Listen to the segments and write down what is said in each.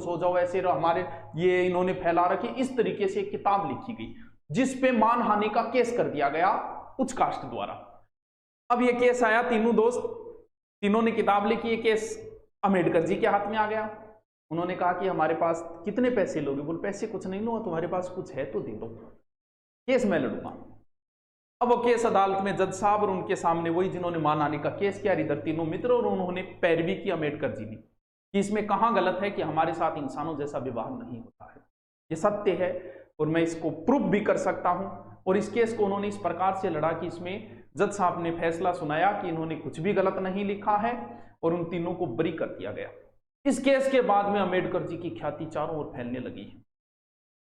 सो जाओ, ऐसे हमारे ये इन्होंने फैला रखी, इस तरीके से एक किताब लिखी गई जिसपे मानहानि का केस कर दिया गया उच्च कास्ट द्वारा। अब ये केस आया, तीनों दोस्त, तीनों ने किताब लिखी, ये केस अम्बेडकर जी के हाथ में आ गया। उन्होंने कहा कि हमारे पास कितने पैसे लोगे? बोल पैसे कुछ नहीं लूंगा, तुम्हारे पास कुछ है तो दे दो, केस मैं लड़ूंगा। अब वो केस अदालत में जज साहब और उनके सामने वही जिन्होंने मानहानि का केस किया, इधर तीनों मित्र, और उन्होंने पैरवी की अम्बेडकर जी ने कि इसमें कहां गलत है कि हमारे साथ इंसानों जैसा व्यवहार नहीं होता है, ये सत्य है और मैं इसको प्रूफ भी कर सकता हूं। और इस केस को उन्होंने इस प्रकार से लड़ा कि इसमें जज साहब ने फैसला सुनाया कि इन्होंने कुछ भी गलत नहीं लिखा है और उन तीनों को बरी कर दिया गया। इस केस के बाद में अम्बेडकर जी की ख्याति चारों ओर फैलने लगी है।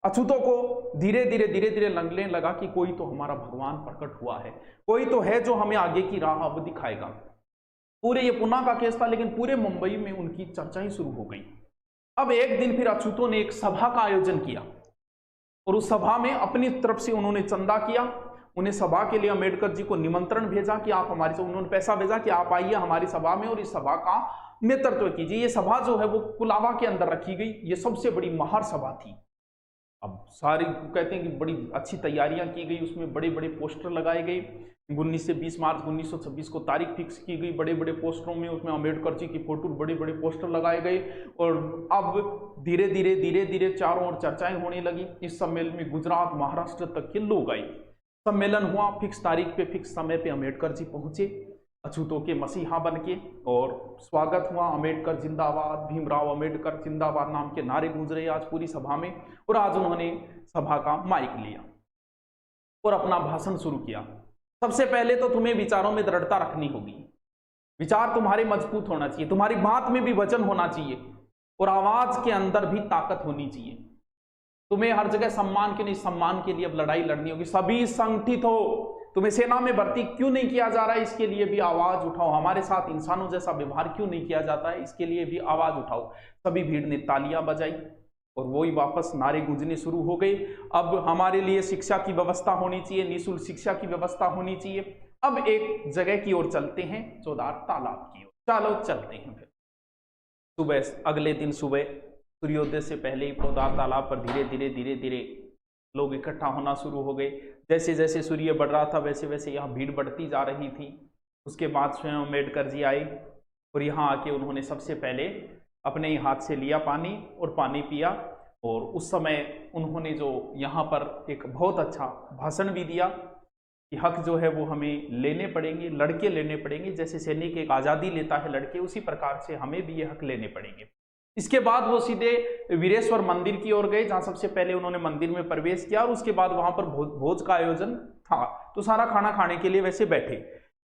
अछूतों को धीरे धीरे लगने लगा कि कोई तो हमारा भगवान प्रकट हुआ है, कोई तो है जो हमें आगे की राह अब दिखाएगा। पूरे ये पुणे का केस था, लेकिन पूरे मुंबई में उनकी चर्चाएं शुरू हो गई। अब एक दिन फिर अछूतों ने एक सभा का आयोजन किया और उस सभा में अपनी तरफ से उन्होंने चंदा किया। उन्हें सभा के लिए अम्बेडकर जी को निमंत्रण भेजा कि आप हमारी, उन्होंने पैसा भेजा कि आप आइए हमारी सभा में और इस सभा का नेतृत्व कीजिए। ये सभा जो है वो कुलाबा के अंदर रखी गई, ये सबसे बड़ी महार सभा थी। अब सारी कहते हैं कि बड़ी अच्छी तैयारियां की गई, उसमें बड़े बड़े पोस्टर लगाए गए। 19 से 20 मार्च 1926 को तारीख फिक्स की गई, बड़े बड़े पोस्टरों में उसमें अम्बेडकर जी की फोटो, बड़े बड़े पोस्टर लगाए गए। और अब धीरे धीरे चारों ओर चर्चाएं होने लगी। इस सम्मेलन में गुजरात, महाराष्ट्र तक के लोग आए। सम्मेलन हुआ, फिक्स तारीख पे, फिक्स समय पे अम्बेडकर जी पहुंचे अछूतों के मसीहा बन के, और स्वागत हुआ। अम्बेडकर जिंदाबाद, भीमराव अम्बेडकर जिंदाबाद नाम के नारे गूंज रहे आज पूरी सभा में। और आज उन्होंने सभा का माइक लिया और अपना भाषण शुरू किया। सबसे पहले तो तुम्हें विचारों में दृढ़ता रखनी होगी, विचार तुम्हारे मजबूत होना चाहिए, तुम्हारी बात में भी वचन होना चाहिए और आवाज के अंदर भी ताकत होनी चाहिए। तुम्हें हर जगह सम्मान के नहीं, सम्मान के लिए अब लड़ाई लड़नी होगी। सभी संगठित हो, तुम्हें सेना में भर्ती क्यों नहीं किया जा रहा है, इसके लिए भी आवाज उठाओ। हमारे साथ इंसानों जैसा व्यवहार क्यों नहीं किया जाता है, इसके लिए भी आवाज उठाओ। सभी भीड़ ने तालियां बजाई और वही वापस नारे गूंजने शुरू हो गए। अब हमारे लिए शिक्षा की व्यवस्था होनी चाहिए, निःशुल्क शिक्षा की व्यवस्था होनी चाहिए। अब एक जगह की ओर चलते हैं, चौदार तालाब की ओर। चलो चलते हैं। फिर सुबह, अगले दिन सुबह सूर्योदय से पहले ही चौदार तालाब पर धीरे धीरे लोग इकट्ठा होना शुरू हो गए। जैसे जैसे सूर्य बढ़ रहा था वैसे वैसे यहाँ भीड़ बढ़ती जा रही थी। उसके बाद स्वयं अम्बेडकर जी आए और यहाँ आके उन्होंने सबसे पहले अपने ही हाथ से लिया पानी और पानी पिया। और उस समय उन्होंने जो यहाँ पर एक बहुत अच्छा भाषण भी दिया कि हक जो है वो हमें लेने पड़ेंगे, लड़के लेने पड़ेंगे। जैसे सैनिक एक आज़ादी लेता है लड़के, उसी प्रकार से हमें भी ये हक लेने पड़ेंगे। इसके बाद वो सीधे वीरेश्वर मंदिर की ओर गए, जहां सबसे पहले उन्होंने मंदिर में प्रवेश किया और उसके बाद वहां पर भोज का आयोजन था। तो सारा खाना खाने के लिए वैसे बैठे,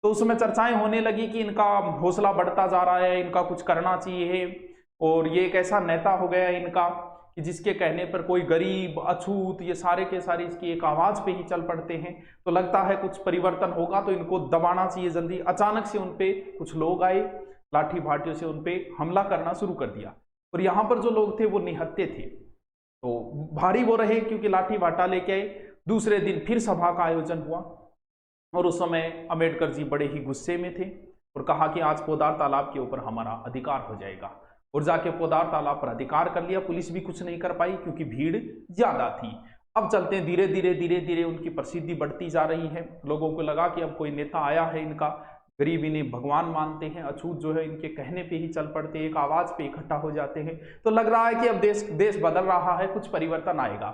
तो उसमें चर्चाएं होने लगी कि इनका हौसला बढ़ता जा रहा है, इनका कुछ करना चाहिए। और ये एक ऐसा नेता हो गया इनका कि जिसके कहने पर कोई गरीब, अछूत, ये सारे के सारे इसकी एक आवाज पे ही चल पड़ते हैं। तो लगता है कुछ परिवर्तन होगा तो इनको दबाना चाहिए जल्दी। अचानक से उनपे कुछ लोग आए, लाठी भाटियों से उनपे हमला करना शुरू कर दिया। और यहाँ पर जो लोग थे वो निहत्थे थे, तो भारी वो रहे क्योंकि लाठी भाटा लेके आए। दूसरे दिन फिर सभा का आयोजन हुआ और उस समय अम्बेडकर जी बड़े ही गुस्से में थे और कहा कि आज पोदार तालाब के ऊपर हमारा अधिकार हो जाएगा। और जाके पोदार तालाब पर अधिकार कर लिया। पुलिस भी कुछ नहीं कर पाई क्योंकि भीड़ ज्यादा थी। अब चलते हैं, धीरे धीरे उनकी प्रसिद्धि बढ़ती जा रही है। लोगों को लगा कि अब कोई नेता आया है इनका, गरीब इन्हें भगवान मानते हैं, अछूत जो है इनके कहने पे ही चल पड़ते हैं, एक आवाज पे इकट्ठा हो जाते हैं। तो लग रहा है कि अब देश बदल रहा है, कुछ परिवर्तन आएगा।